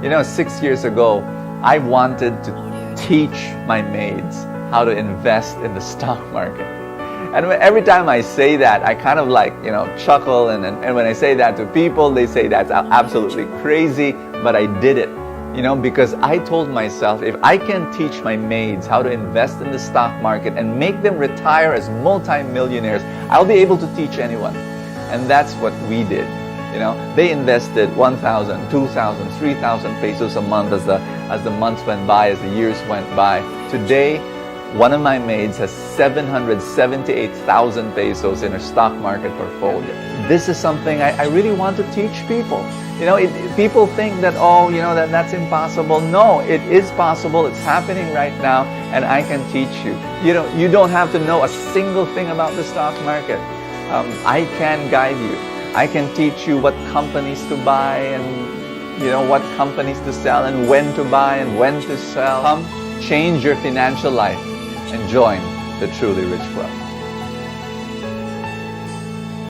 6 years ago, I wanted to teach my maids how to invest in the stock market. And every time I say that, I kind of chuckle. And when I say that to people, they say that's absolutely crazy. But I did it, because I told myself, if I can teach my maids how to invest in the stock market and make them retire as multi-millionaires, I'll be able to teach anyone. And that's what we did. They invested 1,000, 2,000, 3,000 pesos a month as the months went by, as the years went by. Today, one of my maids has 778,000 pesos in her stock market portfolio. This is something I really want to teach people. People think that, that's impossible. No, it is possible. It's happening right now, and I can teach you. You don't have to know a single thing about the stock market. I can guide you. I can teach you what companies to buy and what companies to sell and when to buy and when to sell. Come, change your financial life and join the Truly Rich Club.